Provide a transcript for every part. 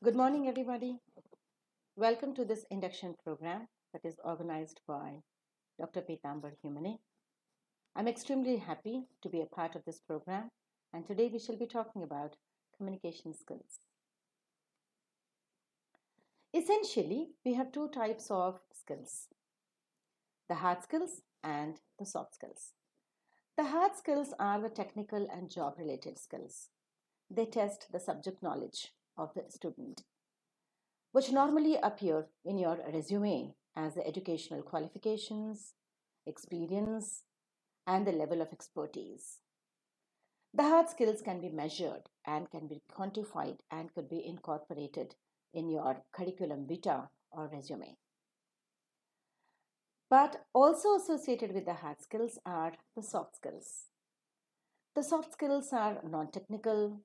Good morning, everybody. Welcome to this induction program that is organized by Dr. PADMARANI. I'm extremely happy to be a part of this program, and today we shall be talking about communication skills. Essentially, we have two types of skills, the hard skills and the soft skills. The hard skills are the technical and job related skills. They test the subject knowledge of the student, which normally appear in your resume as the educational qualifications, experience, and the level of expertise. The hard skills can be measured and can be quantified and could be incorporated in your curriculum vitae or resume. But also associated with the hard skills are the soft skills. The soft skills are non-technical,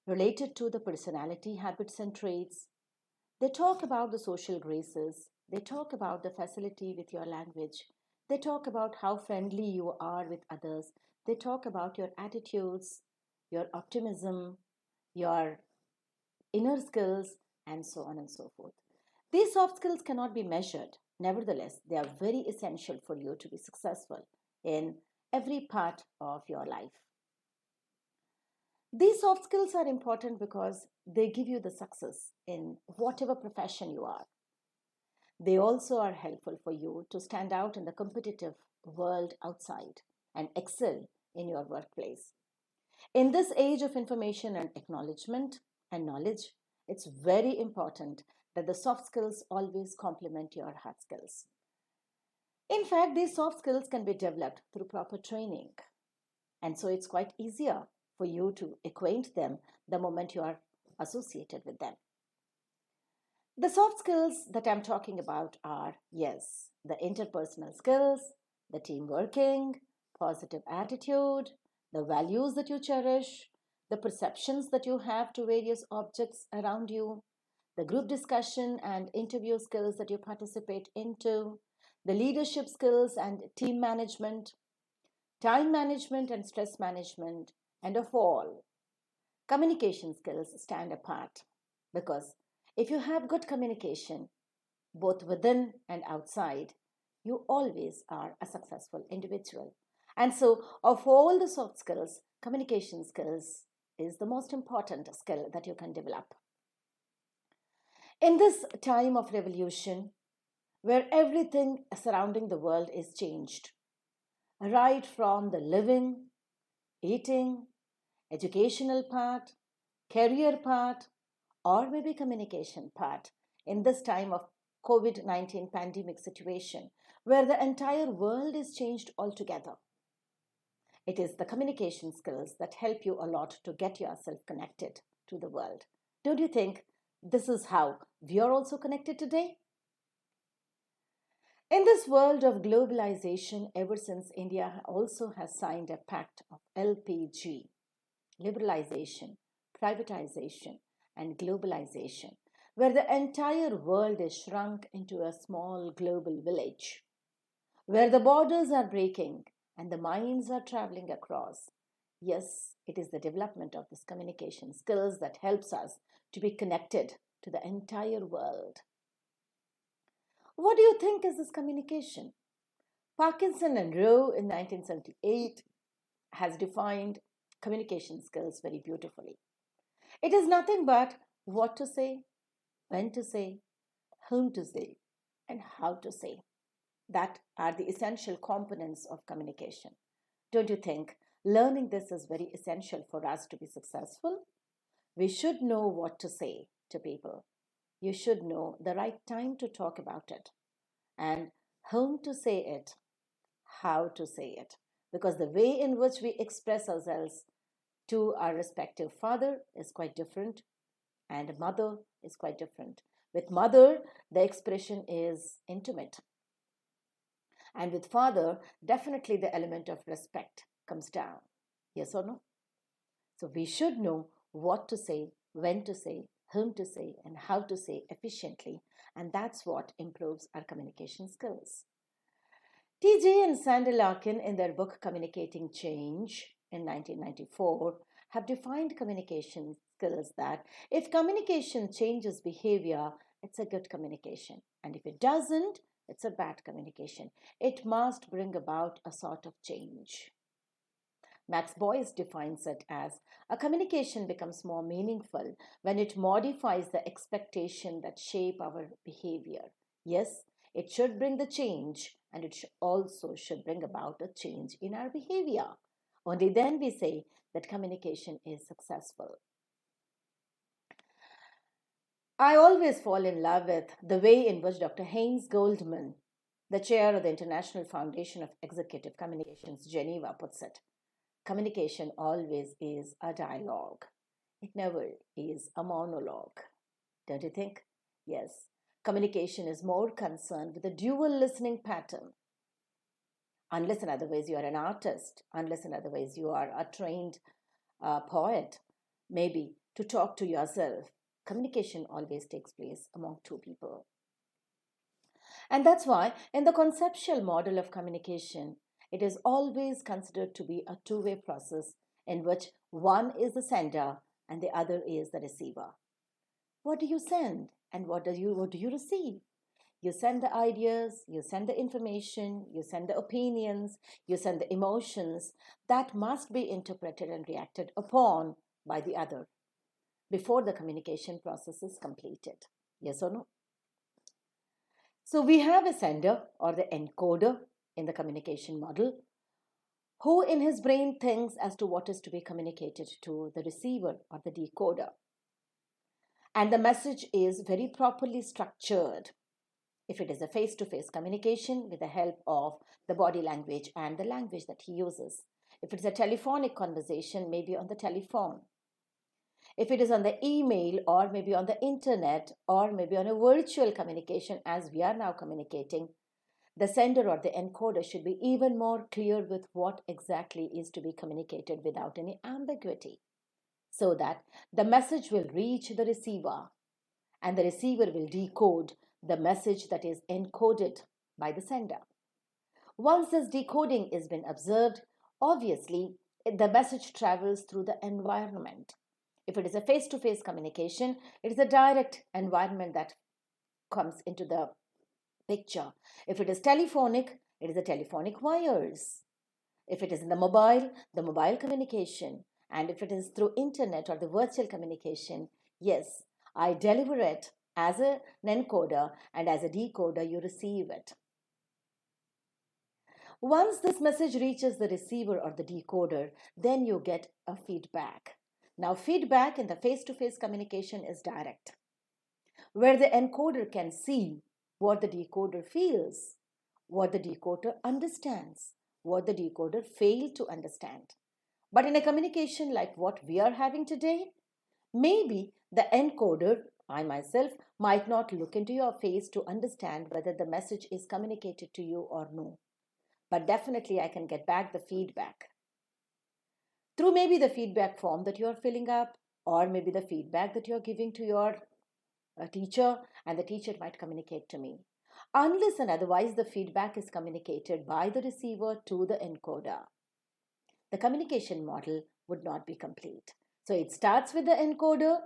related to the personality, habits, and traits. They talk about the social graces. They talk about the facility with your language. They talk about how friendly you are with others. They talk about your attitudes, your optimism, your inner skills, and so on and so forth. These soft skills cannot be measured. Nevertheless, they are very essential for you to be successful in every part of your life. These soft skills are important because they give you the success in whatever profession you are. They also are helpful for you to stand out in the competitive world outside and excel in your workplace. In this age of information and acknowledgement and knowledge, it's very important that the soft skills always complement your hard skills. In fact, these soft skills can be developed through proper training. And so it's quite easier for you to acquaint them the moment you are associated with them. The soft skills that I'm talking about are, yes, the interpersonal skills, the team working, positive attitude, the values that you cherish, the perceptions that you have to various objects around you, the group discussion and interview skills that you participate into, the leadership skills and team management, time management and stress management, and of all, communication skills stand apart because if you have good communication, both within and outside, you always are a successful individual. And so, of all the soft skills, communication skills is the most important skill that you can develop. In this time of revolution, where everything surrounding the world is changed, right from the living, eating, educational part, career part, or maybe communication part, in this time of COVID-19 pandemic situation, where the entire world is changed altogether. It is the communication skills that help you a lot to get yourself connected to the world. Don't you think this is how we are also connected today? In this world of globalization, ever since India also has signed a pact of LPG, liberalization, privatization, and globalization, where the entire world is shrunk into a small global village, where the borders are breaking and the minds are traveling across. Yes, it is the development of this communication skills that helps us to be connected to the entire world. What do you think is this communication? Parkinson and Rowe in 1978 has defined communication skills very beautifully. It is nothing but what to say, when to say, whom to say, and how to say. That are the essential components of communication. Don't you think learning this is very essential for us to be successful? We should know what to say to people. You should know the right time to talk about it and whom to say it, how to say it. Because the way in which we express ourselves to our respective father is quite different, and mother is quite different. With mother, the expression is intimate. And with father, definitely the element of respect comes down. Yes or no? So we should know what to say, when to say, whom to say, and how to say efficiently. And that's what improves our communication skills. TJ and Sandy Larkin, in their book Communicating Change in 1994, have defined communication skills that if communication changes behavior, it's a good communication. And if it doesn't, it's a bad communication. It must bring about a sort of change. Max Boyce defines it as a communication becomes more meaningful when it modifies the expectation that shape our behavior. Yes, it should bring the change, and it also should bring about a change in our behavior. Only then we say that communication is successful. I always fall in love with the way in which Dr. Heinz Goldmann, the chair of the International Foundation of Executive Communications, Geneva, puts it. Communication always is a dialogue. It never is a monologue. Don't you think? Yes. Communication is more concerned with a dual listening pattern. Unless in other ways you are an artist, unless in other ways you are a trained poet, maybe to talk to yourself, communication always takes place among two people. And that's why in the conceptual model of communication, it is always considered to be a two-way process in which one is the sender and the other is the receiver. What do you send and what do you receive? You send the ideas, you send the information, you send the opinions, you send the emotions that must be interpreted and reacted upon by the other before the communication process is completed. Yes or no? So we have a sender or the encoder in the communication model who in his brain thinks as to what is to be communicated to the receiver or the decoder. And the message is very properly structured. If it is a face-to-face communication with the help of the body language and the language that he uses. If it's a telephonic conversation, maybe on the telephone. If it is on the email or maybe on the internet or maybe on a virtual communication as we are now communicating, the sender or the encoder should be even more clear with what exactly is to be communicated without any ambiguity, so that the message will reach the receiver and the receiver will decode the message that is encoded by the sender. Once this decoding has been observed, obviously the message travels through the environment. If it is a face-to-face communication, it is a direct environment that comes into the picture. If it is telephonic, it is the telephonic wires. If it is in the mobile communication. And if it is through internet or the virtual communication, yes, I deliver it as an encoder and as a decoder, you receive it. Once this message reaches the receiver or the decoder, then you get a feedback. Now, feedback in the face-to-face communication is direct, where the encoder can see what the decoder feels, what the decoder understands, what the decoder failed to understand. But in a communication like what we are having today, maybe the encoder, I myself, might not look into your face to understand whether the message is communicated to you or no. But definitely I can get back the feedback through maybe the feedback form that you're filling up, or maybe the feedback that you're giving to your teacher, and the teacher might communicate to me. Unless and otherwise the feedback is communicated by the receiver to the encoder, the communication model would not be complete. So it starts with the encoder,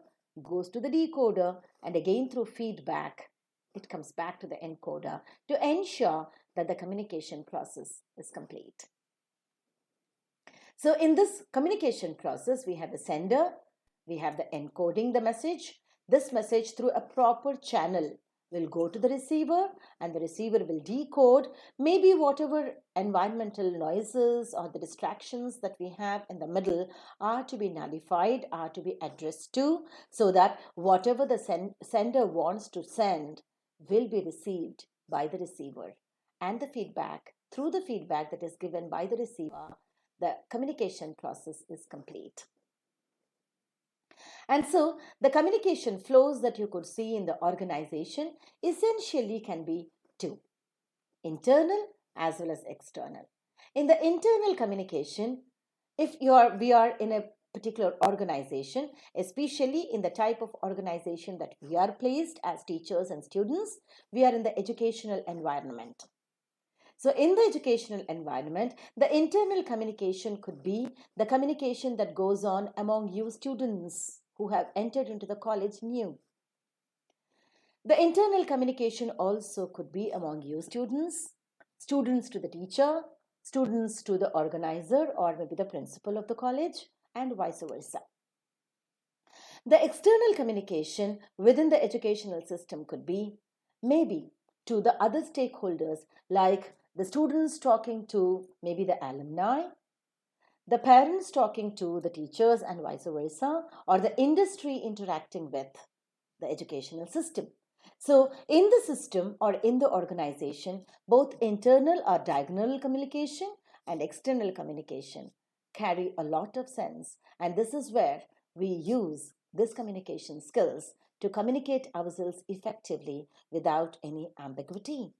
goes to the decoder, and again through feedback, it comes back to the encoder to ensure that the communication process is complete. So in this communication process, we have the sender, we have the encoding the message. This message through a proper channel will go to the receiver, and the receiver will decode maybe whatever environmental noises or the distractions that we have in the middle are to be nullified, are to be addressed to, so that whatever the sender wants to send will be received by the receiver. And the feedback, through the feedback that is given by the receiver, the communication process is complete. And so the communication flows that you could see in the organization essentially can be two, internal as well as external. In the internal communication, if we are in a particular organization, especially in the type of organization that we are placed as teachers and students, we are in the educational environment. So in the educational environment, the internal communication could be the communication that goes on among you students who have entered into the college knew. The internal communication also could be among you students, students to the teacher, students to the organizer or maybe the principal of the college, and vice versa. The external communication within the educational system could be maybe to the other stakeholders, like the students talking to maybe the alumni, the parents talking to the teachers and vice versa, or the industry interacting with the educational system. So, in the system or in the organization, both internal or diagonal communication and external communication carry a lot of sense, and this is where we use this communication skills to communicate ourselves effectively without any ambiguity.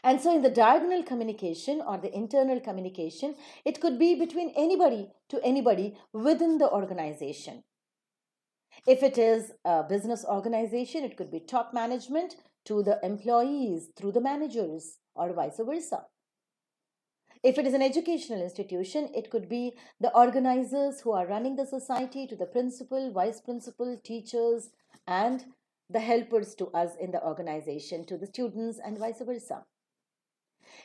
And so, in the diagonal communication or the internal communication, it could be between anybody to anybody within the organization. If it is a business organization, it could be top management to the employees through the managers or vice versa. If it is an educational institution, it could be the organizers who are running the society to the principal, vice principal, teachers, and the helpers to us in the organization to the students and vice versa.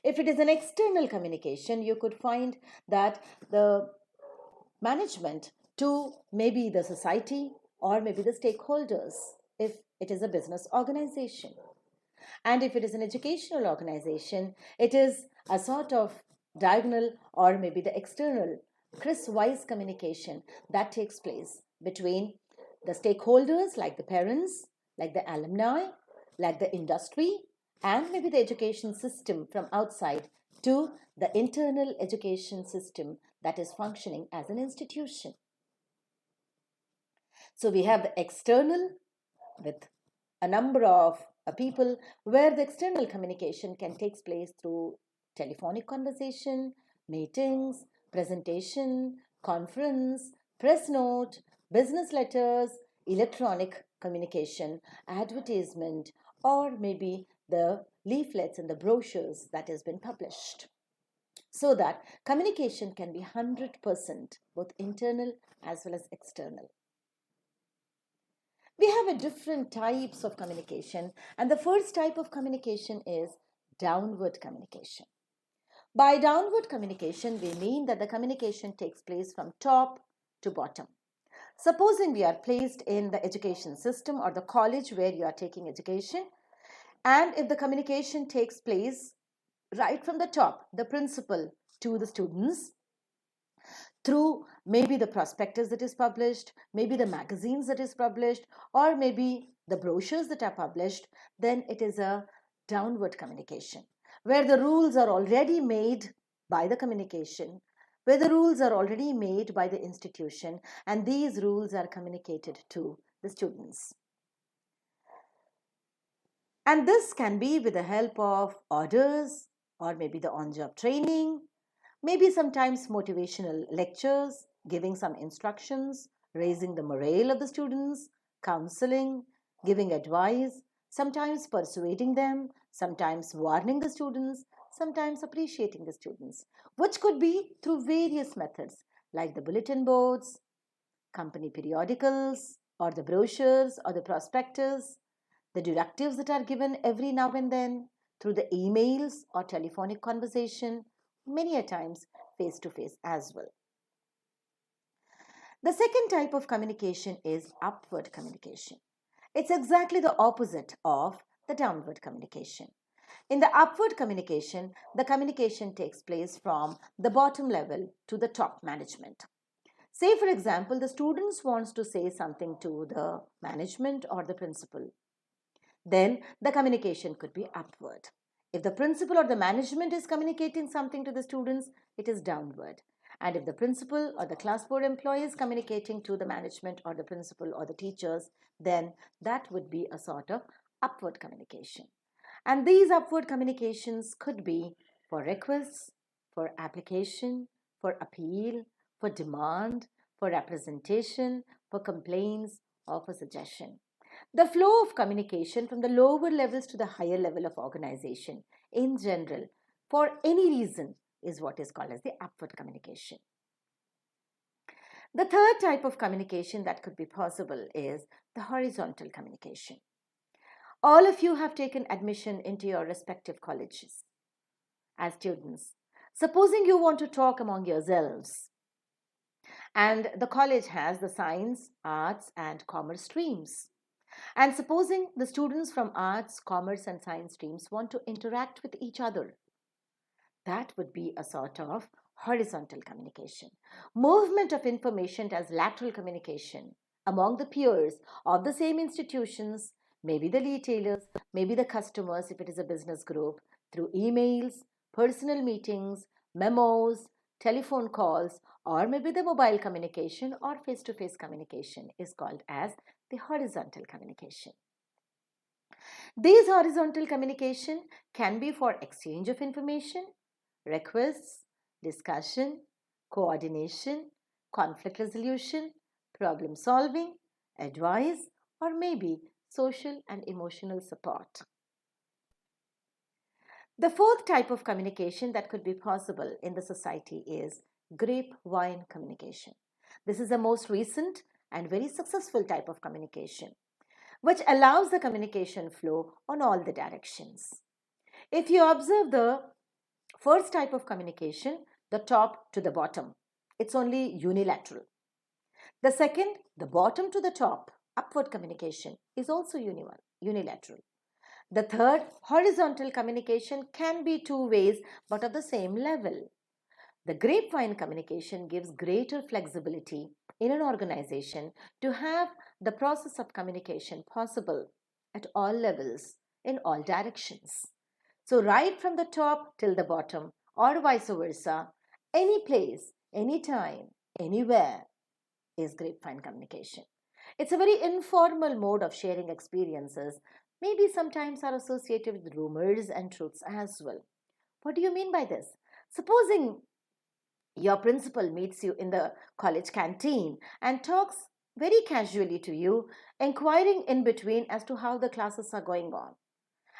If it is an external communication, you could find that the management to maybe the society or maybe the stakeholders if it is a business organization. And if it is an educational organization, it is a sort of diagonal or maybe the external CRIS-wise communication that takes place between the stakeholders like the parents, like the alumni, like the industry, and maybe the education system from outside to the internal education system that is functioning as an institution. So we have the external with a number of people where the external communication can take place through telephonic conversation, meetings, presentation, conference, press note, business letters, electronic communication, advertisement, or maybe the leaflets and the brochures that has been published. So that communication can be 100% both internal as well as external. We have a different types of communication, and the first type of communication is downward communication. By downward communication, we mean that the communication takes place from top to bottom. Supposing we are placed in the education system or the college where you are taking education, and if the communication takes place right from the top, the principal to the students, through maybe the prospectus that is published, maybe the magazines that is published, or maybe the brochures that are published, then it is a downward communication where the rules are already made by the communication, where the rules are already made by the institution, and these rules are communicated to the students. And this can be with the help of orders or maybe the on-job training, maybe sometimes motivational lectures, giving some instructions, raising the morale of the students, counseling, giving advice, sometimes persuading them, sometimes warning the students, sometimes appreciating the students, which could be through various methods like the bulletin boards, company periodicals, or the brochures or the prospectus, the directives that are given every now and then through the emails or telephonic conversation, many a times face to face as well. The second type of communication is upward communication. It's exactly the opposite of the downward communication. In the upward communication, the communication takes place from the bottom level to the top management. Say, for example, the students wants to say something to the management or the principal. Then the communication could be upward. If the principal or the management is communicating something to the students, it is downward. And if the principal or the class board employee is communicating to the management or the principal or the teachers, then that would be a sort of upward communication. And these upward communications could be for requests, for application, for appeal, for demand, for representation, for complaints, or for suggestion. The flow of communication from the lower levels to the higher level of organization in general, for any reason, is what is called as the upward communication. The third type of communication that could be possible is the horizontal communication. All of you have taken admission into your respective colleges as students. Supposing you want to talk among yourselves, and the college has the science, arts, and commerce streams. And supposing the students from arts, commerce, and science streams want to interact with each other, that would be a sort of horizontal communication. Movement of information as lateral communication among the peers of the same institutions, maybe the retailers, maybe the customers if it is a business group, through emails, personal meetings, memos, telephone calls, or maybe the mobile communication or face-to-face communication is called as the horizontal communication. These horizontal communication can be for exchange of information, requests, discussion, coordination, conflict resolution, problem solving, advice, or maybe social and emotional support. The fourth type of communication that could be possible in the society is grapevine communication. This is the most recent and very successful type of communication, which allows the communication flow on all the directions. If you observe the first type of communication, the top to the bottom, it's only unilateral. The second, the bottom to the top, upward communication, is also unilateral. The third, horizontal communication, can be two ways but of the same level. The grapevine communication gives greater flexibility in an organization to have the process of communication possible at all levels, in all directions. So, right from the top till the bottom, or vice versa, any place, any time, anywhere is grapevine communication. It's a very informal mode of sharing experiences, maybe sometimes are associated with rumors and truths as well. What do you mean by this? Supposing your principal meets you in the college canteen and talks very casually to you, inquiring in between as to how the classes are going on,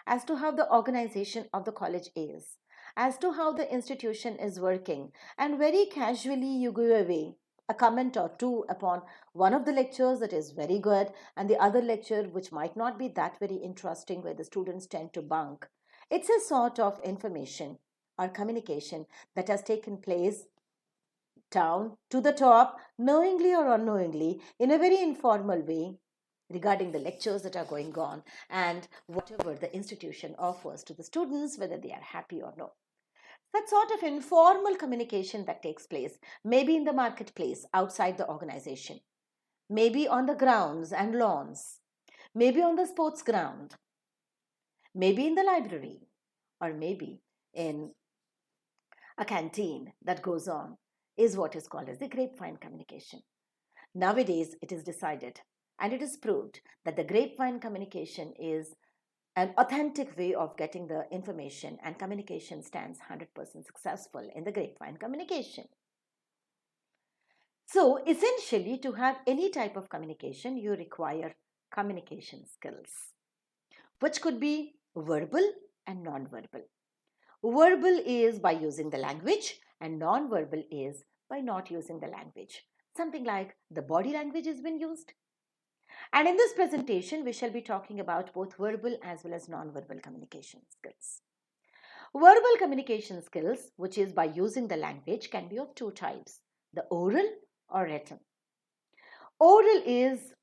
as to how the organization of the college is, as to how the institution is working, and very casually you give away a comment or two upon one of the lectures that is very good and the other lecture which might not be that very interesting, where the students tend to bunk. It's a sort of information or communication that has taken place down to the top, knowingly or unknowingly, in a very informal way, regarding the lectures that are going on and whatever the institution offers to the students, whether they are happy or no. That sort of informal communication that takes place, maybe in the marketplace outside the organization, maybe on the grounds and lawns, maybe on the sports ground, maybe in the library, or maybe in a canteen that goes on, is what is called as the grapevine communication. Nowadays, it is decided and it is proved that the grapevine communication is an authentic way of getting the information, and communication stands 100% successful in the grapevine communication. So, essentially, to have any type of communication, you require communication skills, which could be verbal and non-verbal. Verbal is by using the language, and non-verbal is by not using the language. Something like the body language has been used. And in this presentation, we shall be talking about both verbal as well as non-verbal communication skills. Verbal communication skills, which is by using the language, can be of two types, the oral or written. Oral is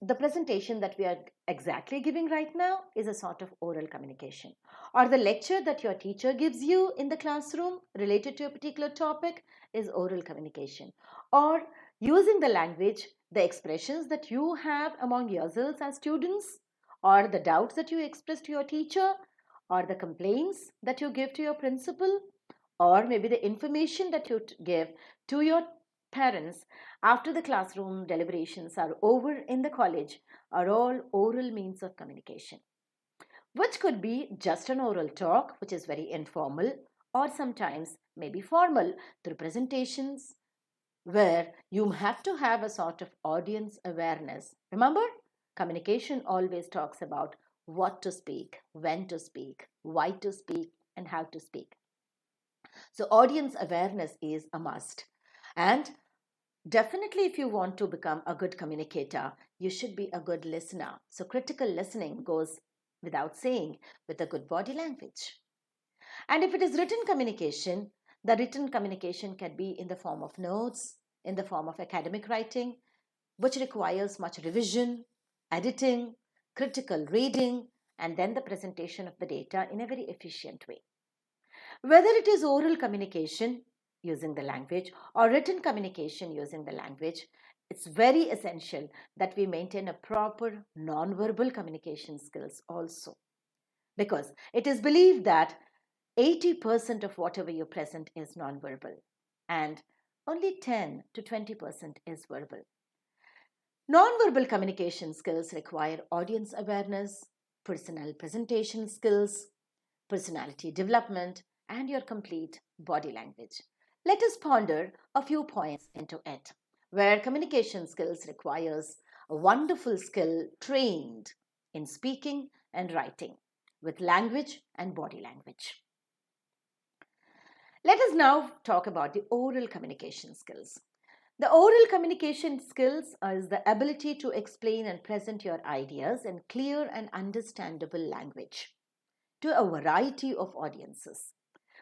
the presentation that we are exactly giving right now is a sort of oral communication, or the lecture that your teacher gives you in the classroom related to a particular topic is oral communication, or using the language, the expressions that you have among yourselves as students, or the doubts that you express to your teacher, or the complaints that you give to your principal, or maybe the information that you give to your parents after the classroom deliberations are over in the college, are all oral means of communication, which could be just an oral talk, which is very informal, or sometimes maybe formal through presentations, where you have to have a sort of audience awareness. Remember, communication always talks about what to speak, when to speak, why to speak, and how to speak. So, audience awareness is a must. And Definitely, if you want to become a good communicator, you should be a good listener. So, critical listening goes without saying with a good body language. And if it is written communication, the written communication can be in the form of notes, in the form of academic writing, which requires much revision, editing, critical reading, and then the presentation of the data in a very efficient way. Whether it is oral communication using the language or written communication using the language, it's very essential that we maintain a proper non-verbal communication skills also. Because it is believed that 80% of whatever you present is non-verbal and only 10 to 20% is verbal. Non-verbal communication skills require audience awareness, personal presentation skills, personality development, and your complete body language. Let us ponder a few points into it, where communication skills requires a wonderful skill trained in speaking and writing with language and body language. Let us now talk about the oral communication skills. The oral communication skills is the ability to explain and present your ideas in clear and understandable language to a variety of audiences,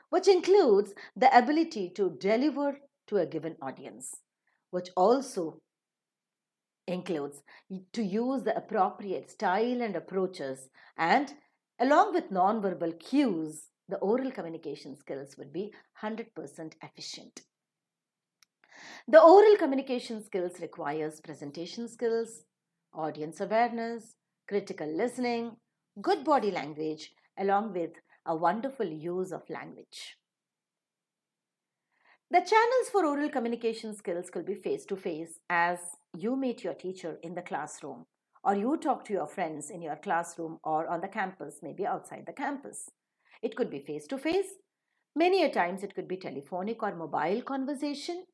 which includes the ability to deliver to a given audience, which also includes to use the appropriate style and approaches, and along with non-verbal cues, the oral communication skills would be 100% efficient. The oral communication skills requires presentation skills, audience awareness, critical listening, good body language, along with a wonderful use of language. The channels for oral communication skills could be face to face, as you meet your teacher in the classroom, or you talk to your friends in your classroom or on the campus, maybe outside the campus. It could be face to face. Many a times it could be telephonic or mobile conversation.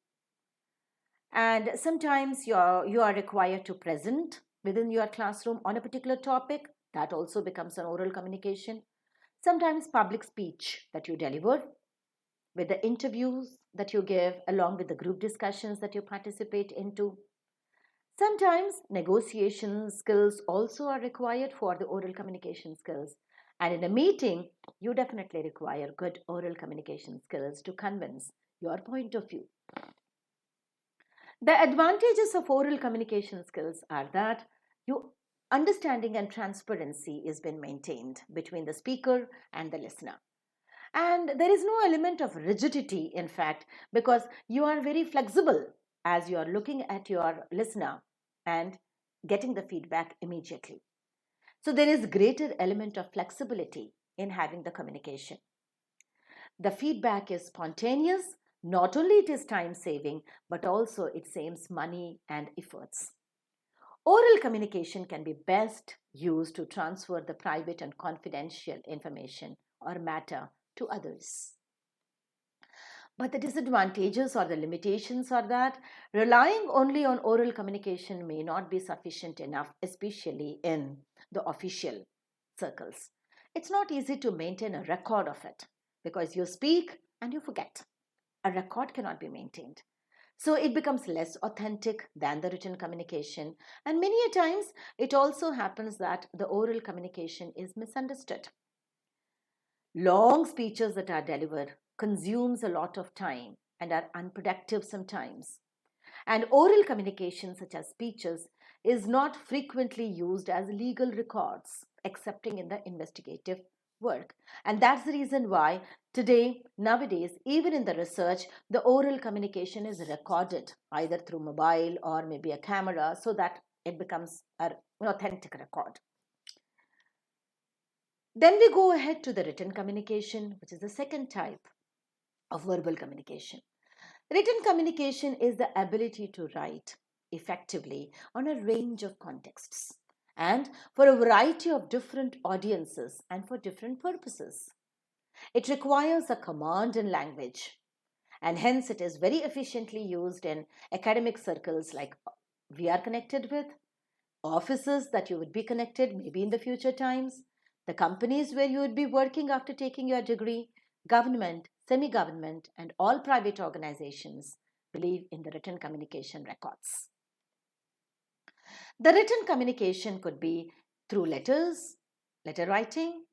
And sometimes you are required to present within your classroom on a particular topic. That also becomes an oral communication. Sometimes public speech that you deliver, with the interviews that you give, along with the group discussions that you participate into. Sometimes negotiation skills also are required for the oral communication skills. And in a meeting, you definitely require good oral communication skills to convince your point of view. The advantages of oral communication skills are that you understanding and transparency is been maintained between the speaker and the listener. And there is no element of rigidity, in fact, because you are very flexible as you are looking at your listener and getting the feedback immediately. So there is greater element of flexibility in having the communication. The feedback is spontaneous. Not only it is time saving, but also it saves money and efforts. Oral communication can be best used to transfer the private and confidential information or matter to others. But the disadvantages or the limitations are that relying only on oral communication may not be sufficient enough, especially in the official circles. It's not easy to maintain a record of it because you speak and you forget. A record cannot be maintained. So it becomes less authentic than the written communication. And many a times it also happens that the oral communication is misunderstood. Long speeches that are delivered consumes a lot of time and are unproductive sometimes. And oral communication, such as speeches, is not frequently used as legal records, excepting in the investigative work. And that's the reason why today, nowadays, even in the research, the oral communication is recorded either through mobile or maybe a camera so that it becomes an authentic record. Then we go ahead to the written communication, which is the second type of verbal communication. Written communication is the ability to write effectively on a range of contexts and for a variety of different audiences and for different purposes. It requires a command in language, and hence it is very efficiently used in academic circles like we are connected with, offices that you would be connected maybe in the future times, the companies where you would be working after taking your degree, government, semi government, and all private organizations believe in the written communication records. The written communication could be through letters, letter writing,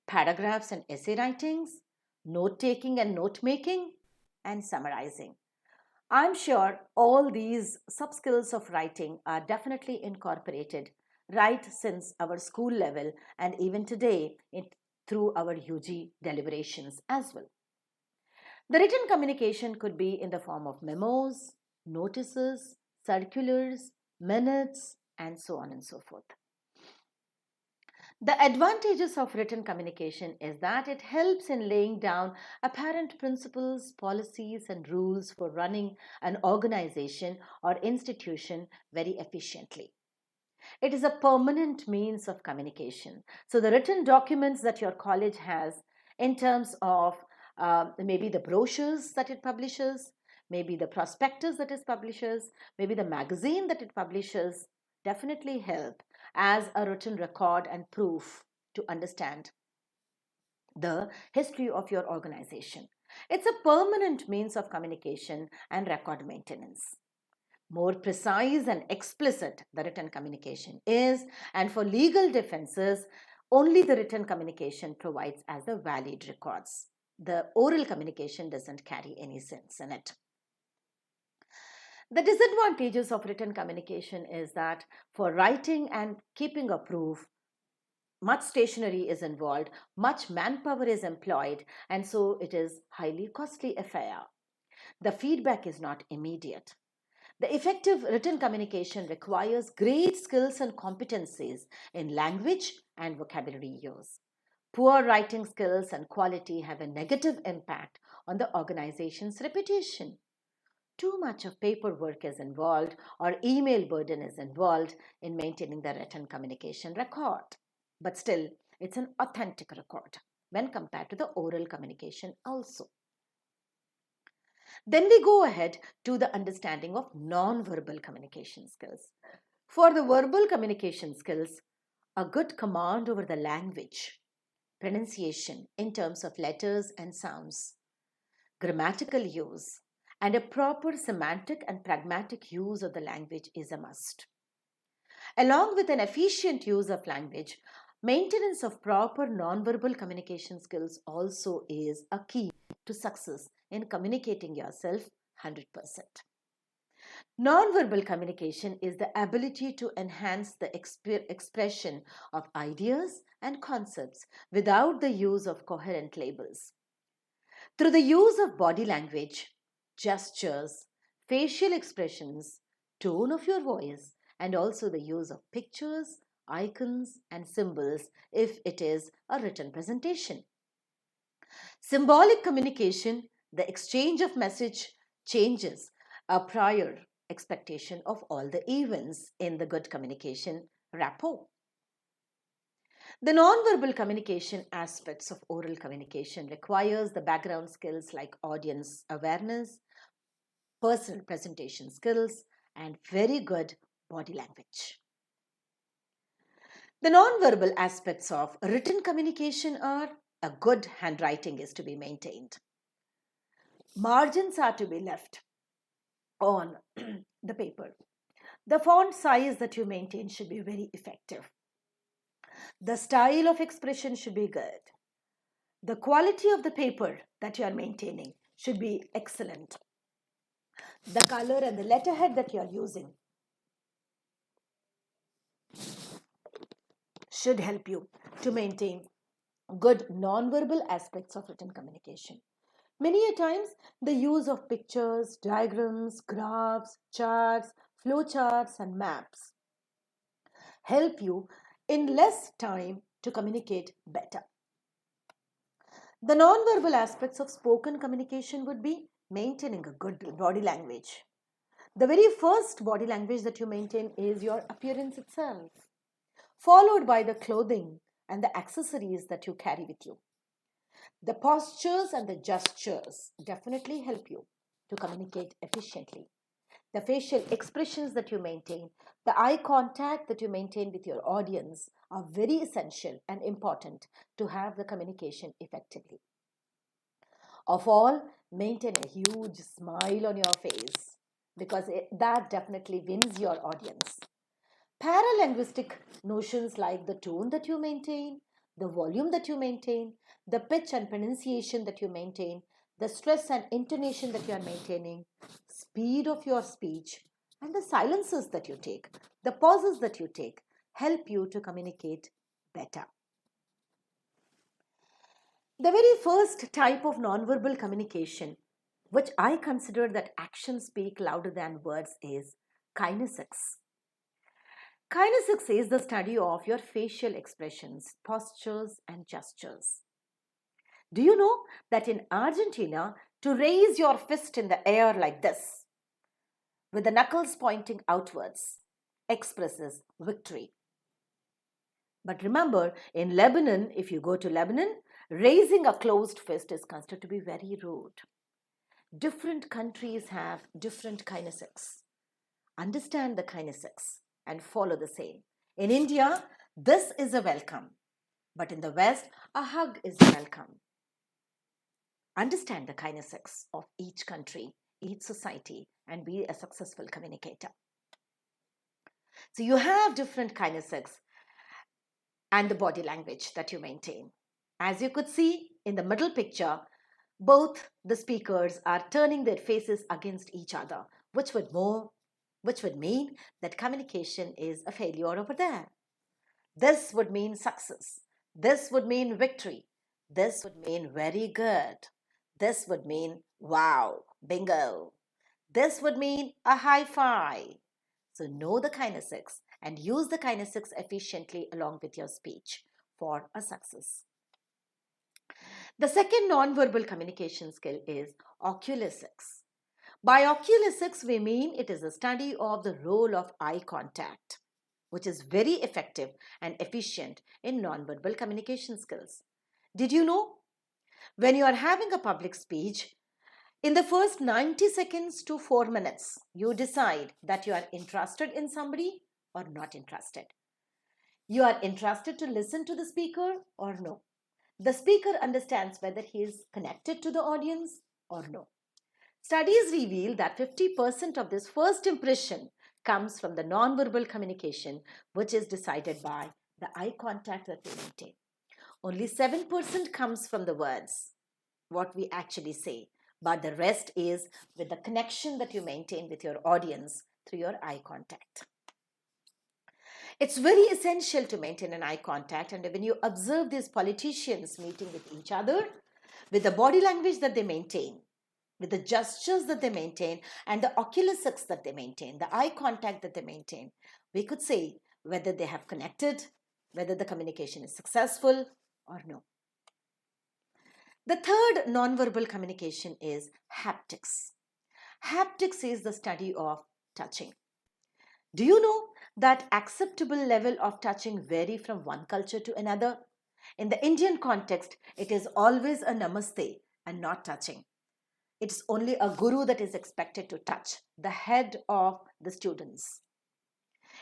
paragraphs and essay writings, note taking and note making, and summarizing. I'm sure all these sub skills of writing are definitely incorporated right since our school level and even today through our UG deliberations as well. The written communication could be in the form of memos, notices, circulars, minutes, and so on and so forth. The advantages of written communication is that it helps in laying down apparent principles, policies, and rules for running an organization or institution very efficiently. It is a permanent means of communication. So, the written documents that your college has in terms of maybe the brochures that it publishes, maybe the prospectus that it publishes, maybe the magazine that it publishes, definitely help as a written record and proof to understand the history of your organization. It's a permanent means of communication and record maintenance. More precise and explicit the written communication is, and for legal defenses, only the written communication provides as the valid records. The oral communication doesn't carry any sense in it. The disadvantages of written communication is that for writing and keeping a proof, much stationery is involved, much manpower is employed, and so it is highly costly affair. The feedback is not immediate. The effective written communication requires great skills and competencies in language and vocabulary use. Poor writing skills and quality have a negative impact on the organization's reputation. Too much of paperwork is involved or email burden is involved in maintaining the written communication record. But still, it's an authentic record when compared to the oral communication also. Then we go ahead to the understanding of non-verbal communication skills. For the verbal communication skills, a good command over the language, pronunciation in terms of letters and sounds, grammatical use, and a proper semantic and pragmatic use of the language is a must. Along with an efficient use of language, maintenance of proper nonverbal communication skills also is a key to success in communicating yourself 100%. Nonverbal communication is the ability to enhance the expression of ideas and concepts without the use of coherent labels. Through the use of body language, gestures, facial expressions, tone of your voice, and also the use of pictures, icons, and symbols if it is a written presentation. Symbolic communication, the exchange of message, changes a prior expectation of all the events in the good communication rapport. The nonverbal communication aspects of oral communication requires the background skills like audience awareness, personal presentation skills, and very good body language. The nonverbal aspects of written communication are a good handwriting is to be maintained. Margins are to be left on the paper. The font size that you maintain should be very effective. The style of expression should be good. The quality of the paper that you are maintaining should be excellent. The color and the letterhead that you are using should help you to maintain good non-verbal aspects of written communication. Many a times, the use of pictures, diagrams, graphs, charts, flowcharts, and maps help you in less time to communicate better. The non-verbal aspects of spoken communication would be maintaining a good body language. The very first body language that you maintain is your appearance itself, followed by the clothing and the accessories that you carry with you. The postures and the gestures definitely help you to communicate efficiently. The facial expressions that you maintain, the eye contact that you maintain with your audience are very essential and important to have the communication effectively. Of all, maintain a huge smile on your face because that definitely wins your audience. Paralinguistic notions like the tone that you maintain, the volume that you maintain, the pitch and pronunciation that you maintain, the stress and intonation that you are maintaining, speed of your speech, and the silences that you take, the pauses that you take, help you to communicate better. The very first type of nonverbal communication, which I consider that actions speak louder than words, is kinesics. Kinesics is the study of your facial expressions, postures, and gestures. Do you know that in Argentina, to raise your fist in the air like this, with the knuckles pointing outwards, expresses victory? But remember, in Lebanon, if you go to Lebanon, raising a closed fist is considered to be very rude. Different countries have different kinesics. Understand the kinesics and follow the same. In India, this is a welcome, but in the West, a hug is a welcome. Understand the kinesics of each country, each society, and be a successful communicator. So you have different kinesics and the body language that you maintain. As you could see in the middle picture, both the speakers are turning their faces against each other, which would mean that communication is a failure over there. This would mean success. This would mean victory. This would mean very good. This would mean wow, bingo. This would mean a high five. So know the kinesics and use the kinesics efficiently along with your speech for a success. The second nonverbal communication skill is oculesics. By oculesics, we mean it is a study of the role of eye contact, which is very effective and efficient in nonverbal communication skills. Did you know? When you are having a public speech, in the first 90 seconds to 4 minutes, you decide that you are interested in somebody or not interested. You are interested to listen to the speaker or no. The speaker understands whether he is connected to the audience or no. Studies reveal that 50% of this first impression comes from the nonverbal communication, which is decided by the eye contact that we maintain. Only 7% comes from the words, what we actually say, but the rest is with the connection that you maintain with your audience through your eye contact. It's very essential to maintain an eye contact, and when you observe these politicians meeting with each other, with the body language that they maintain, with the gestures that they maintain, and the oculesics that they maintain, the eye contact that they maintain, we could say whether they have connected, whether the communication is successful or no. The third nonverbal communication is haptics. Haptics is the study of touching. Do you know that acceptable level of touching vary from one culture to another? In the Indian context, it is always a namaste and not touching. It's only a guru that is expected to touch the head of the students.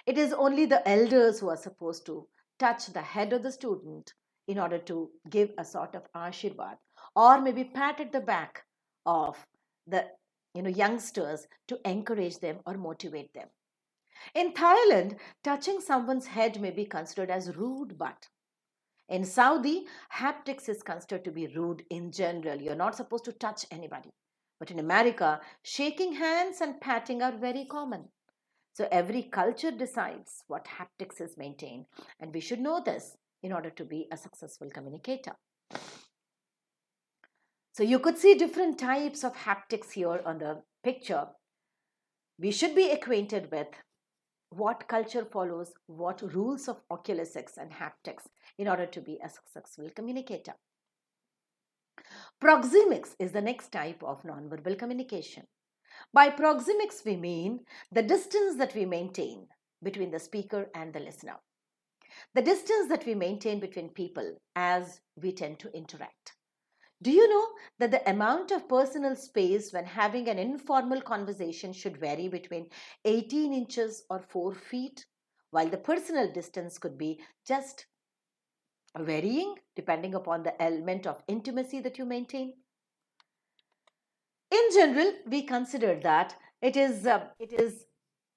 It is only the elders who are supposed to touch the head of the student in order to give a sort of ashirvad or maybe pat at the back of the youngsters to encourage them or motivate them. In Thailand, touching someone's head may be considered as rude, but in Saudi, haptics is considered to be rude in general. You're not supposed to touch anybody. But in America, shaking hands and patting are very common. So every culture decides what haptics is maintained, and we should know this in order to be a successful communicator. So you could see different types of haptics here on the picture. We should be acquainted with what culture follows, what rules of oculesics and haptics in order to be a successful communicator. Proxemics is the next type of nonverbal communication. By proxemics, we mean the distance that we maintain between the speaker and the listener. The distance that we maintain between people as we tend to interact. Do you know that the amount of personal space when having an informal conversation should vary between 18 inches or 4 feet, while the personal distance could be just varying depending upon the element of intimacy that you maintain? In general, we consider that it is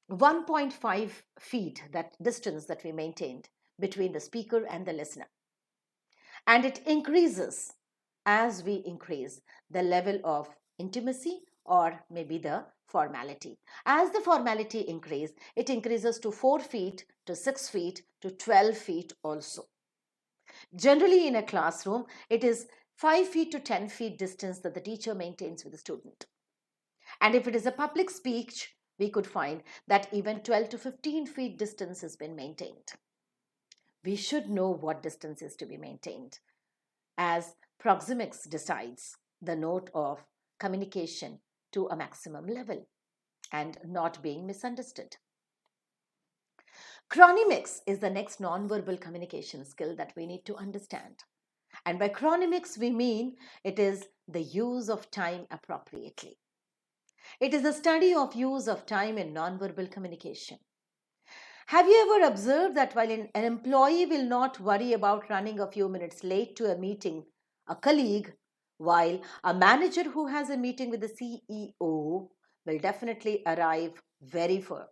1.5 feet, that distance that we maintained between the speaker and the listener. And it increases as we increase the level of intimacy or maybe the formality. As the formality increases, it increases to 4 feet, to 6 feet, to 12 feet also. Generally, in a classroom, it is 5 feet to 10 feet distance that the teacher maintains with the student. And if it is a public speech, we could find that even 12 to 15 feet distance has been maintained. We should know what distance is to be maintained, as proxemics decides the note of communication to a maximum level and not being misunderstood. Chronemics is the next nonverbal communication skill that we need to understand. And by chronemics, we mean it is the use of time appropriately. It is the study of use of time in nonverbal communication. Have you ever observed that while an employee will not worry about running a few minutes late to a meeting, a colleague, while a manager who has a meeting with the CEO will definitely arrive very far.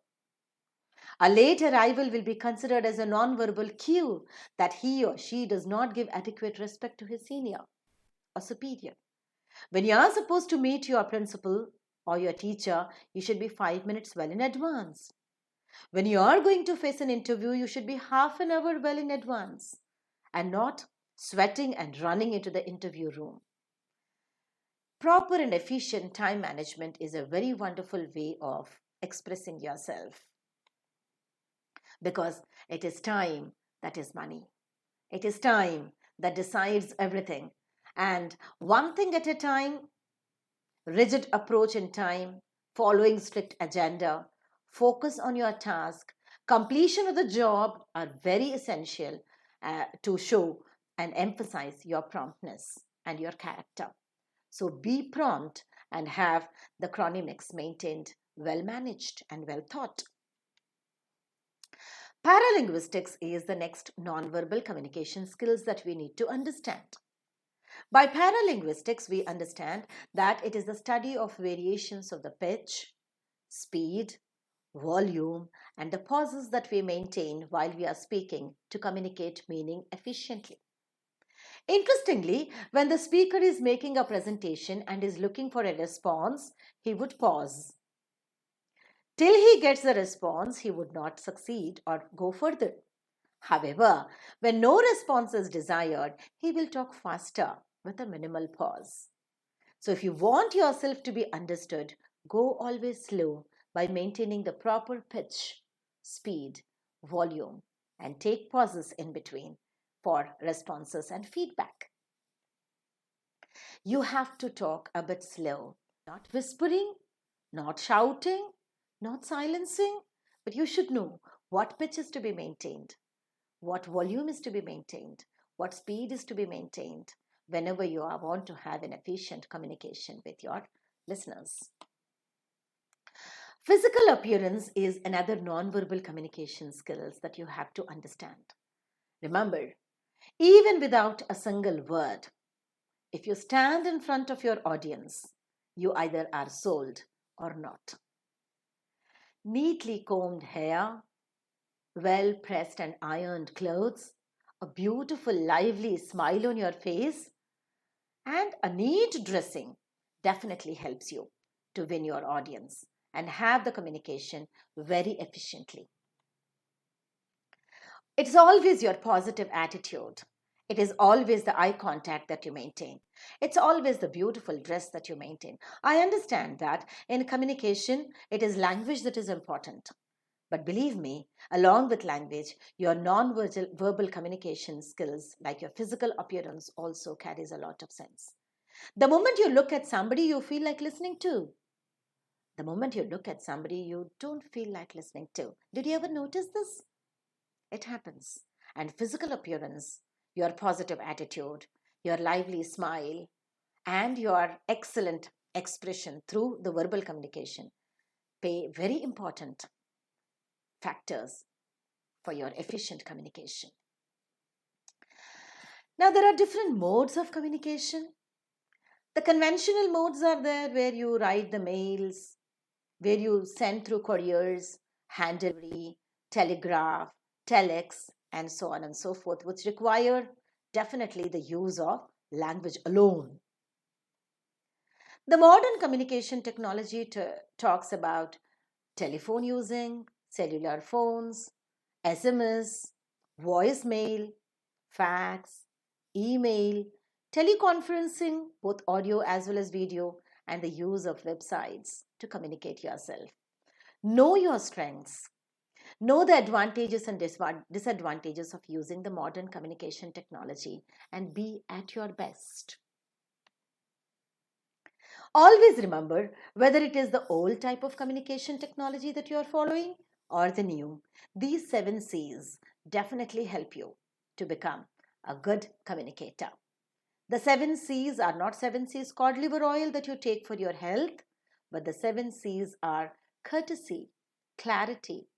A late arrival will be considered as a nonverbal cue that he or she does not give adequate respect to his senior or superior. When you are supposed to meet your principal or your teacher, you should be 5 minutes well in advance. When you are going to face an interview, you should be half an hour well in advance and not sweating and running into the interview room. Proper and efficient time management is a very wonderful way of expressing yourself, because it is time that is money. It is time that decides everything. And one thing at a time, rigid approach in time, following strict agenda, focus on your task, completion of the job are very essential to show and emphasize your promptness and your character. So be prompt and have the chronemics maintained, well managed and well thought. Paralinguistics is the next nonverbal communication skills that we need to understand. By paralinguistics, we understand that it is the study of variations of the pitch, speed, volume, and the pauses that we maintain while we are speaking to communicate meaning efficiently. Interestingly, when the speaker is making a presentation and is looking for a response, he would pause. Till he gets the response, he would not succeed or go further. However, when no response is desired, he will talk faster with a minimal pause. So if you want yourself to be understood, go always slow by maintaining the proper pitch, speed, volume, and take pauses in between for responses and feedback. You have to talk a bit slow, not whispering, not shouting, not silencing, but you should know what pitch is to be maintained, what volume is to be maintained, what speed is to be maintained whenever you want to have an efficient communication with your listeners. Physical appearance is another nonverbal communication skills that you have to understand. Remember, even without a single word, if you stand in front of your audience, you either are sold or not. Neatly combed hair, well pressed and ironed clothes, a beautiful, lively smile on your face, and a neat dressing definitely helps you to win your audience and have the communication very efficiently. It's always your positive attitude. It is always the eye contact that you maintain. It's always the beautiful dress that you maintain. I understand that in communication, it is language that is important. But believe me, along with language, your non-verbal communication skills, like your physical appearance, also carries a lot of sense. The moment you look at somebody, you feel like listening to. The moment you look at somebody, you don't feel like listening to. Did you ever notice this? It happens. And physical appearance, your positive attitude, your lively smile, and your excellent expression through the verbal communication play very important factors for your efficient communication. Now, there are different modes of communication. The conventional modes are there where you write the mails, where you send through couriers, hand delivery, telegraph, telex, and so on and so forth, which require definitely the use of language alone. The modern communication technology talks about telephone using, cellular phones, SMS, voicemail, fax, email, teleconferencing, both audio as well as video, and the use of websites to communicate yourself. Know your strengths. Know the advantages and disadvantages of using the modern communication technology and be at your best. Always remember, whether it is the old type of communication technology that you are following or the new, these 7 C's definitely help you to become a good communicator. The 7 C's are not 7 C's cod liver oil that you take for your health, but the 7 C's are courtesy, clarity,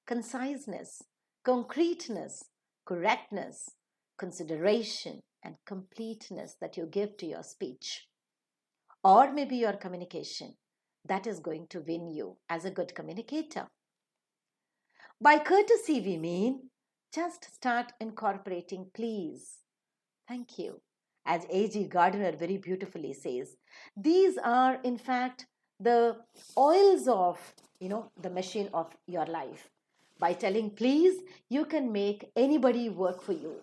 conciseness, concreteness, correctness, consideration, and completeness that you give to your speech, or maybe your communication, that is going to win you as a good communicator. By courtesy, we mean just start incorporating please, thank you. As A.G. Gardner very beautifully says, these are in fact the oils of, the machine of your life. By telling please, you can make anybody work for you.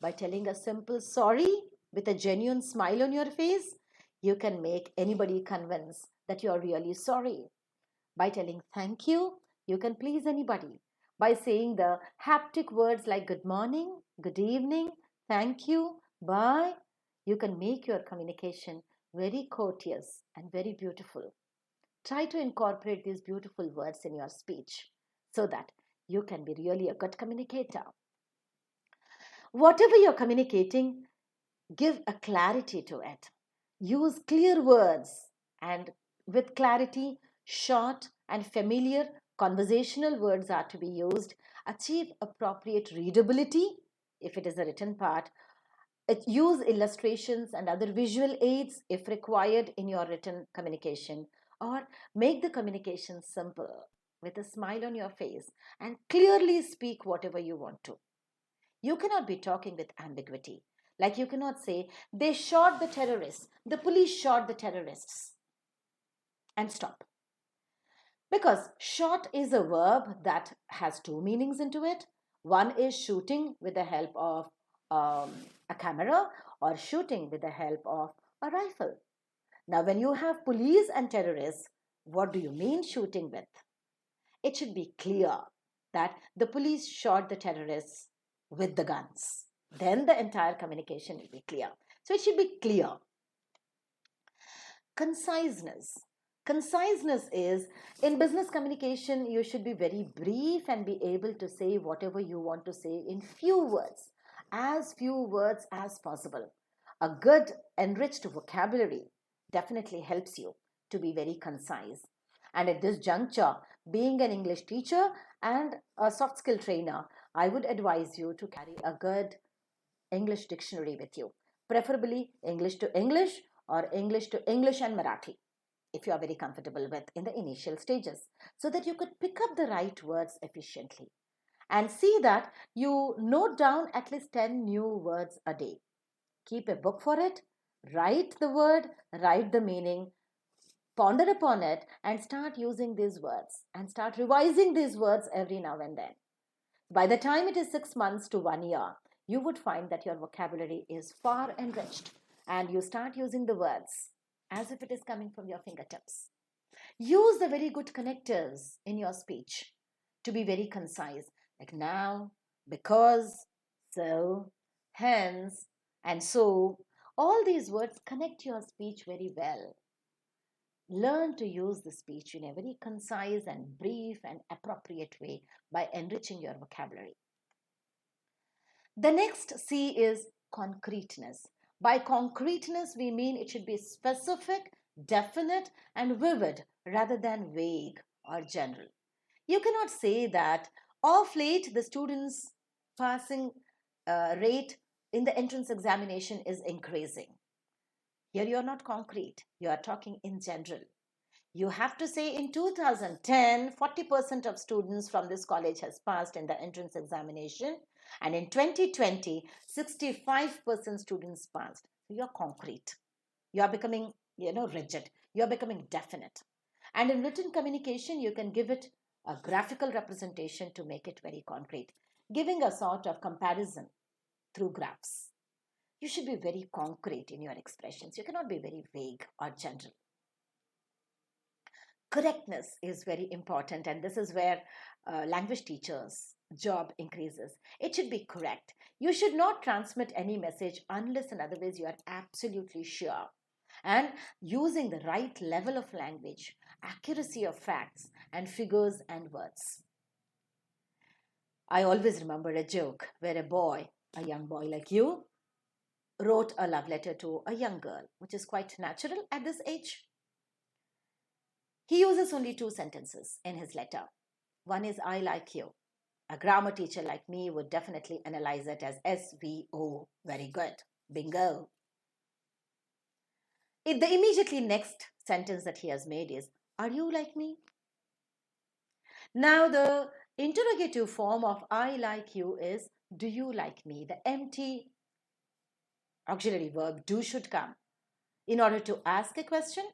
By telling a simple sorry with a genuine smile on your face, you can make anybody convince that you're really sorry. By telling thank you can please anybody. By saying the haptic words like good morning, good evening, thank you, bye, you can make your communication very courteous and very beautiful. Try to incorporate these beautiful words in your speech so that you can be really a good communicator. Whatever you're communicating, give a clarity to it. Use clear words, and with clarity, short and familiar conversational words are to be used. Achieve appropriate readability if it is a written part. Use illustrations and other visual aids if required in your written communication, or make the communication simple with a smile on your face and clearly speak whatever you want to. You cannot be talking with ambiguity. Like you cannot say, they shot the terrorists, the police shot the terrorists, and stop. Because shot is a verb that has 2 meanings into it. One is shooting with the help of a camera, or shooting with the help of a rifle. Now, when you have police and terrorists, what do you mean shooting with? It should be clear that the police shot the terrorists with the guns. Then the entire communication will be clear. So it should be clear. Conciseness. Conciseness is, in business communication, you should be very brief and be able to say whatever you want to say in few words as possible. A good enriched vocabulary definitely helps you to be very concise. And at this juncture, being an English teacher and a soft skill trainer, I would advise you to carry a good English dictionary with you, preferably English to English or English to English and Marathi, if you are very comfortable with in the initial stages, so that you could pick up the right words efficiently. And see that you note down at least 10 new words a day. Keep a book for it, write the word, write the meaning, ponder upon it, and start using these words and start revising these words every now and then. By the time it is 6 months to 1 year, you would find that your vocabulary is far enriched and you start using the words as if it is coming from your fingertips. Use the very good connectors in your speech to be very concise, like now, because, so, hence, and so. All these words connect your speech very well. Learn to use the speech in a very concise and brief and appropriate way by enriching your vocabulary. The next C is concreteness. By concreteness, we mean it should be specific, definite, and vivid rather than vague or general. You cannot say that of late the students' passing rate in the entrance examination is increasing. Here you're not concrete, you are talking in general. You have to say in 2010, 40% of students from this college has passed in the entrance examination. And in 2020, 65% students passed. So you're concrete. You are becoming, rigid. You are becoming definite. And in written communication, you can give it a graphical representation to make it very concrete, giving a sort of comparison through graphs. You should be very concrete in your expressions. You cannot be very vague or general. Correctness is very important, and this is where language teachers' job increases. It should be correct. You should not transmit any message unless and otherwise you are absolutely sure. And using the right level of language, accuracy of facts, and figures and words. I always remember a joke where a young boy like you, wrote a love letter to a young girl, which is quite natural at this age. He uses only 2 sentences in his letter. One is, I like you. A grammar teacher like me would definitely analyze it as SVO. Very good. Bingo. The immediately next sentence that he has made is, are you like me? Now the interrogative form of I like you is, do you like me? The empty auxiliary verb do should come in order to ask a question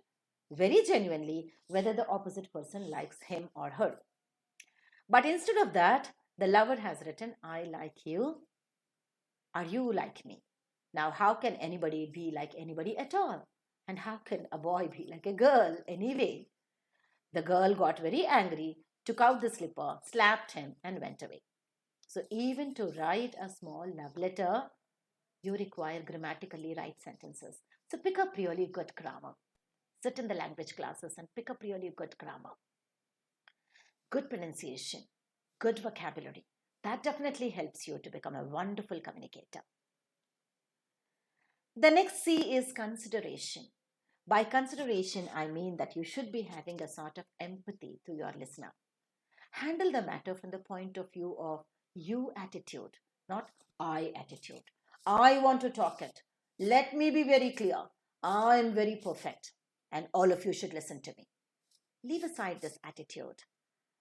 very genuinely whether the opposite person likes him or her. But instead of that, the lover has written, I like you. Are you like me? Now, how can anybody be like anybody at all? And how can a boy be like a girl anyway? The girl got very angry, took out the slipper, slapped him, and went away. So, even to write a small love letter, you require grammatically right sentences. So, pick up really good grammar. Sit in the language classes and pick up really good grammar. Good pronunciation, good vocabulary. That definitely helps you to become a wonderful communicator. The next C is consideration. By consideration, I mean that you should be having a sort of empathy to your listener. Handle the matter from the point of view of you attitude, not I attitude. I want to talk it. Let me be very clear. I am very perfect, and all of you should listen to me. Leave aside this attitude.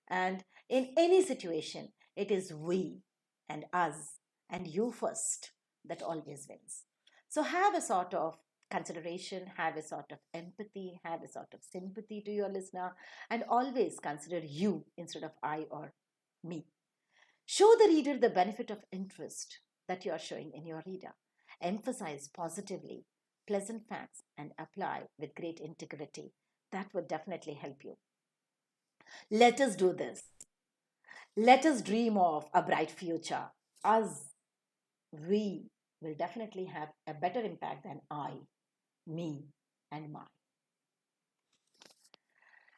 And in any situation, it is we and us and you first that always wins. So have a sort of consideration, have a sort of empathy, have a sort of sympathy to your listener, and always consider you instead of I or me. Show the reader the benefit of interest that you are showing in your reader. Emphasize positively pleasant facts and apply with great integrity. That would definitely help you. Let us do this. Let us dream of a bright future. Us, we will definitely have a better impact than I, me, and my.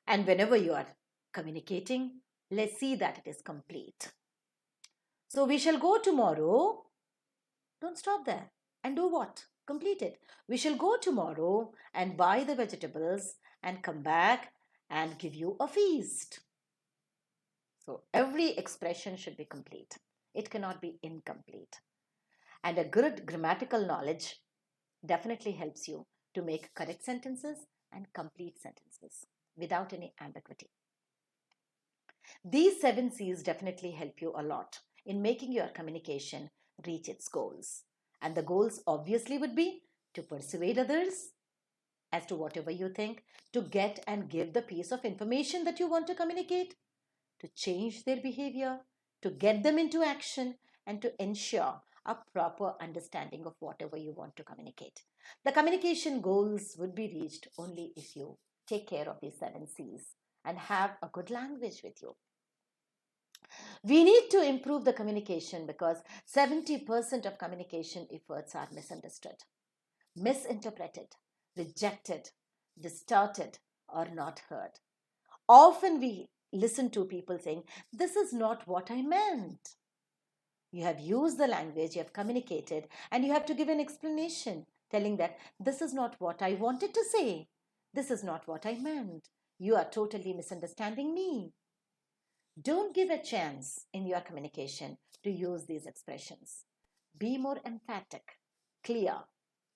And whenever you are communicating, let's see that it is complete. So we shall go tomorrow. Don't stop there. And do what? Complete it. We shall go tomorrow and buy the vegetables and come back and give you a feast. So every expression should be complete. It cannot be incomplete. And a good grammatical knowledge definitely helps you to make correct sentences and complete sentences without any ambiguity. These 7 C's definitely help you a lot in making your communication reach its goals. And the goals obviously would be to persuade others as to whatever you think, to get and give the piece of information that you want to communicate, to change their behavior, to get them into action, and to ensure a proper understanding of whatever you want to communicate. The communication goals would be reached only if you take care of these 7 C's and have a good language with you. We need to improve the communication because 70% of communication efforts are misunderstood, misinterpreted, rejected, distorted, or not heard. Often we listen to people saying, this is not what I meant. You have used the language, you have communicated, and you have to give an explanation telling that this is not what I wanted to say. This is not what I meant. You are totally misunderstanding me. Don't give a chance in your communication to use these expressions. Be more emphatic, clear,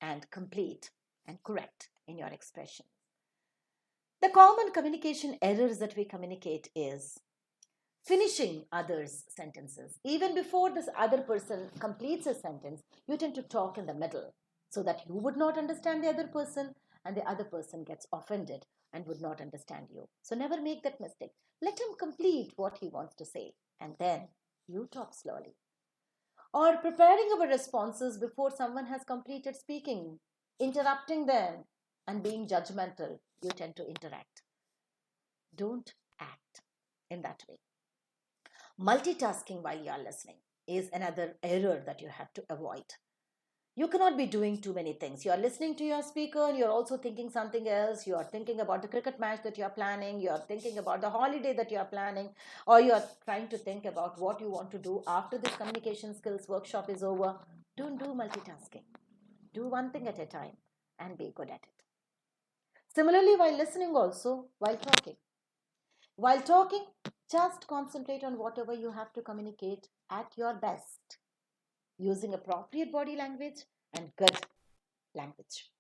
and complete, and correct in your expression. The common communication errors that we communicate is finishing others' sentences. Even before this other person completes a sentence, you tend to talk in the middle so that you would not understand the other person and the other person gets offended and would not understand you. So never make that mistake. Let him complete what he wants to say and then you talk slowly. Or preparing our responses before someone has completed speaking, interrupting them and being judgmental, you tend to interact. Don't act in that way. Multitasking while you are listening is another error that you have to avoid. You cannot be doing too many things. You are listening to your speaker and you're also thinking something else. You are thinking about the cricket match that you are planning. You are thinking about the holiday that you are planning. Or you are trying to think about what you want to do after this communication skills workshop is over. Don't do multitasking. Do one thing at a time and be good at it. Similarly, while listening also, while talking. While talking, just concentrate on whatever you have to communicate at your best, using appropriate body language and good language.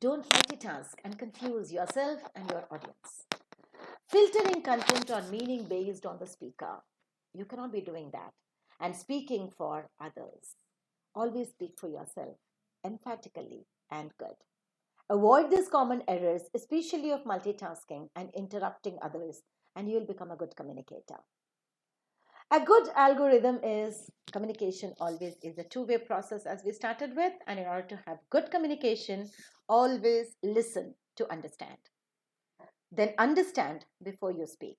Don't multitask and confuse yourself and your audience. Filtering content or meaning based on the speaker. You cannot be doing that. And speaking for others. Always speak for yourself, emphatically and good. Avoid these common errors, especially of multitasking and interrupting others, and you'll become a good communicator. A good algorithm is communication always is a two-way process as we started with, and in order to have good communication, always listen to understand. Then understand before you speak.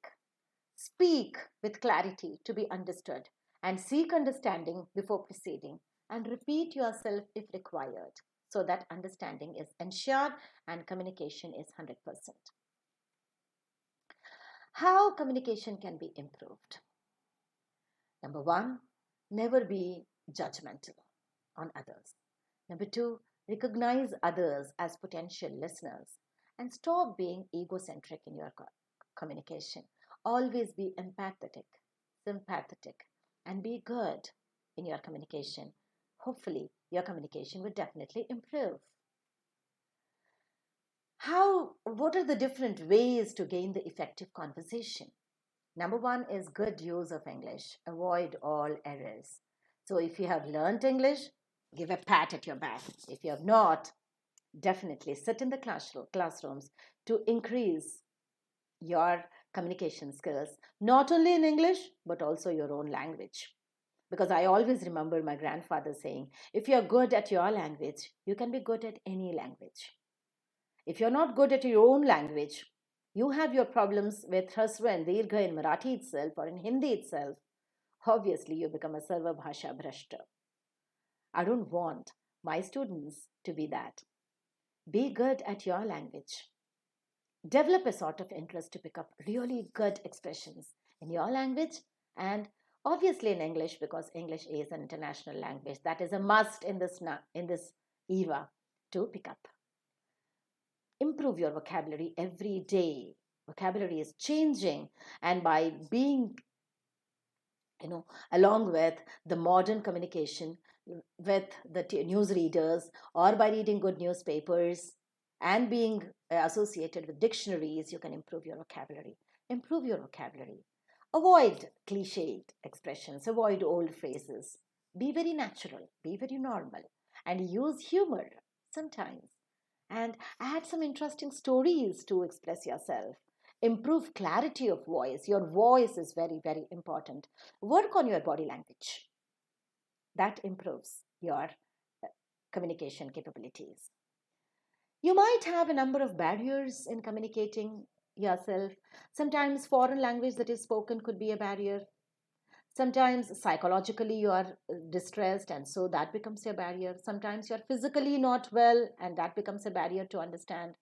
Speak with clarity to be understood and seek understanding before proceeding and repeat yourself if required so that understanding is ensured and communication is 100%. How communication can be improved? Number one, never be judgmental on others. Number two, recognize others as potential listeners and stop being egocentric in your communication. Always be empathetic, sympathetic, and be good in your communication. Hopefully, your communication will definitely improve. What are the different ways to gain the effective conversation? Number one is good use of English. Avoid all errors. So if you have learned English, give a pat at your back. If you have not, definitely sit in the classrooms to increase your communication skills, not only in English, but also your own language. Because I always remember my grandfather saying, if you're good at your language, you can be good at any language. If you're not good at your own language, you have your problems with Hasra and Dirgha in Marathi itself or in Hindi itself. Obviously, you become a Sarva Bhasha Bhrashta. I don't want my students to be that. Be good at your language. Develop a sort of interest to pick up really good expressions in your language and obviously in English because English is an international language. That is a must in this era to pick up. Improve your vocabulary every day. Vocabulary is changing, and by being, along with the modern communication with the news readers or by reading good newspapers and being associated with dictionaries, you can improve your vocabulary. Improve your vocabulary. Avoid cliched expressions, avoid old phrases. Be very natural, be very normal, and use humor sometimes. And add some interesting stories to express yourself. Improve clarity of voice. Your voice is very, very important. Work on your body language. That improves your communication capabilities. You might have a number of barriers in communicating yourself. Sometimes foreign language that is spoken could be a barrier. Sometimes psychologically you are distressed and so that becomes a barrier. Sometimes you're physically not well and that becomes a barrier to understand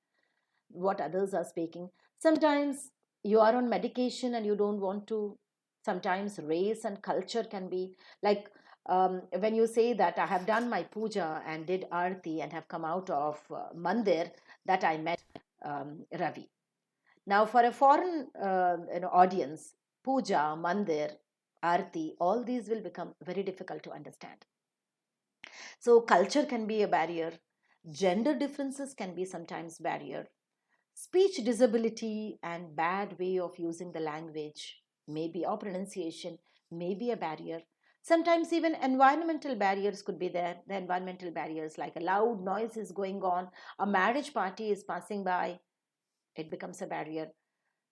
what others are speaking. Sometimes you are on medication and you don't want to. Sometimes race and culture can be like when you say that I have done my puja and did arti and have come out of mandir, that I met Ravi. Now for a foreign audience, puja, mandir, arti, all these will become very difficult to understand. So culture can be a barrier. Gender differences can be sometimes barrier. Speech disability and bad way of using the language, maybe or pronunciation, may be a barrier. Sometimes even environmental barriers could be there. The environmental barriers like a loud noise is going on, a marriage party is passing by, it becomes a barrier.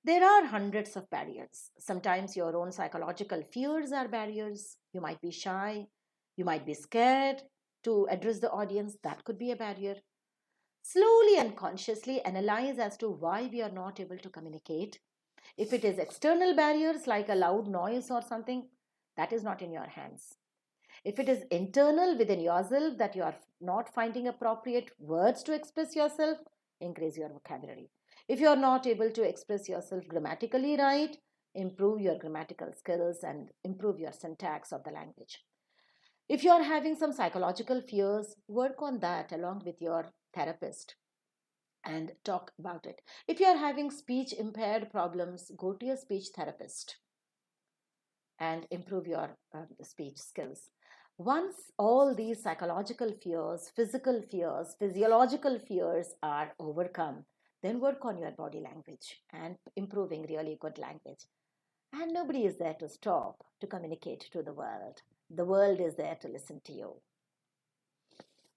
There are hundreds of barriers. Sometimes your own psychological fears are barriers. You might be shy, you might be scared to address the audience, that could be a barrier. Slowly and consciously analyze as to why we are not able to communicate. If it is external barriers like a loud noise or something, that is not in your hands. If it is internal within yourself that you are not finding appropriate words to express yourself, increase your vocabulary. If you are not able to express yourself grammatically right, improve your grammatical skills and improve your syntax of the language. If you are having some psychological fears, work on that along with your therapist and talk about it. If you are having speech impaired problems, go to your speech therapist and improve your speech skills. Once all these psychological fears, physical fears, physiological fears are overcome, then work on your body language and improving really good language. And nobody is there to stop to communicate to the world. The world is there to listen to you.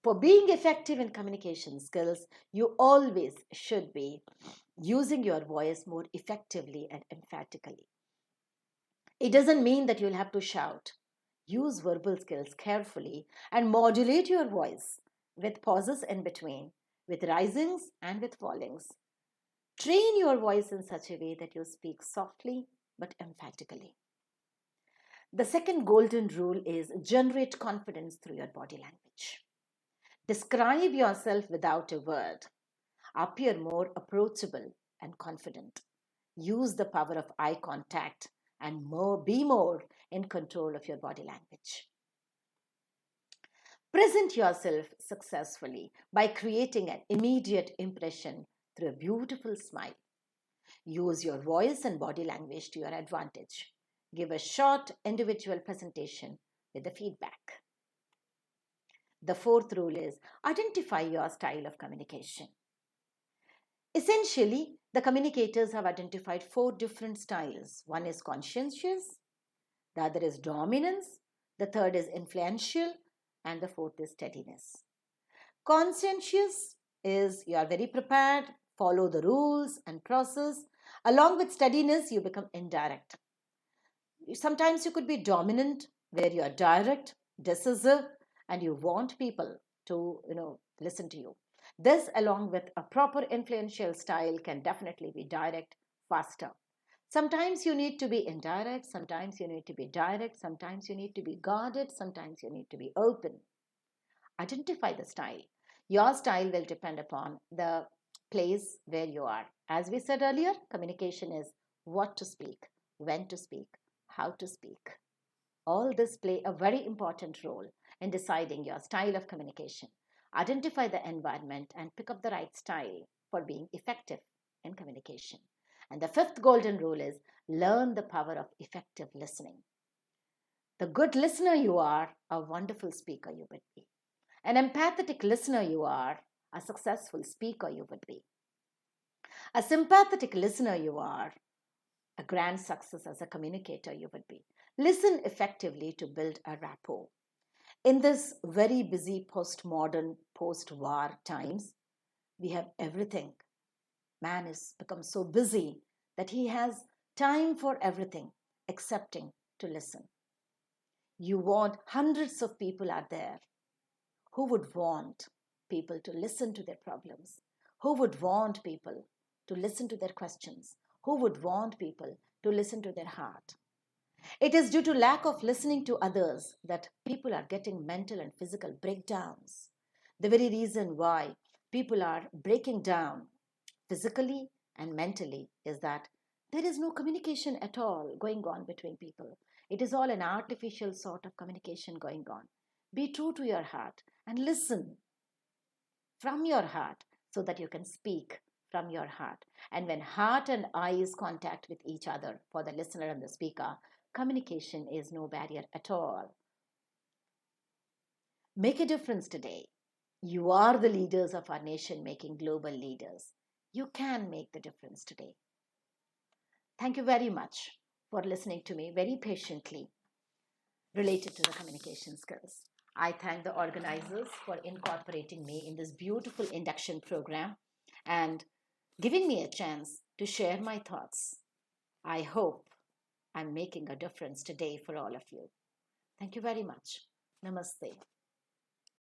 For being effective in communication skills, you always should be using your voice more effectively and emphatically. It doesn't mean that you'll have to shout. Use verbal skills carefully and modulate your voice with pauses in between, with risings and with fallings. Train your voice in such a way that you speak softly but emphatically. The second golden rule is generate confidence through your body language. Describe yourself without a word. Appear more approachable and confident. Use the power of eye contact and be more in control of your body language. Present yourself successfully by creating an immediate impression through a beautiful smile. Use your voice and body language to your advantage. Give a short individual presentation with the feedback. The fourth rule is identify your style of communication. Essentially, the communicators have identified four different styles. One is conscientious, the other is dominance, the third is influential, and the fourth is steadiness. Conscientious is you are very prepared, follow the rules and process. Along with steadiness, you become indirect. Sometimes you could be dominant, where you are direct, decisive, and you want people to listen to you. This, along with a proper influential style, can definitely be direct, faster. Sometimes you need to be indirect, sometimes you need to be direct, sometimes you need to be guarded, sometimes you need to be open. Identify the style. Your style will depend upon the place where you are. As we said earlier, communication is what to speak, when to speak, how to speak. All this play a very important role in deciding your style of communication. Identify the environment and pick up the right style for being effective in communication. And the fifth golden rule is learn the power of effective listening. The good listener you are, a wonderful speaker you would be. An empathetic listener you are, a successful speaker you would be. A sympathetic listener you are, a grand success as a communicator you would be. Listen effectively to build a rapport. In this very busy post-modern, post-war times, we have everything. Man has become so busy that he has time for everything excepting to listen. You want hundreds of people out there. Who would want people to listen to their problems? Who would want people to listen to their questions? Who would want people to listen to their heart? It is due to lack of listening to others that people are getting mental and physical breakdowns. The very reason why people are breaking down physically and mentally is that there is no communication at all going on between people. It is all an artificial sort of communication going on. Be true to your heart and listen from your heart so that you can speak from your heart. And when heart and eyes contact with each other for the listener and the speaker, communication is no barrier at all. Make a difference today. You are the leaders of our nation, making global leaders. You can make the difference today. Thank you very much for listening to me very patiently related to the communication skills. I thank the organizers for incorporating me in this beautiful induction program and giving me a chance to share my thoughts. I hope I'm making a difference today for all of you. Thank you very much. Namaste.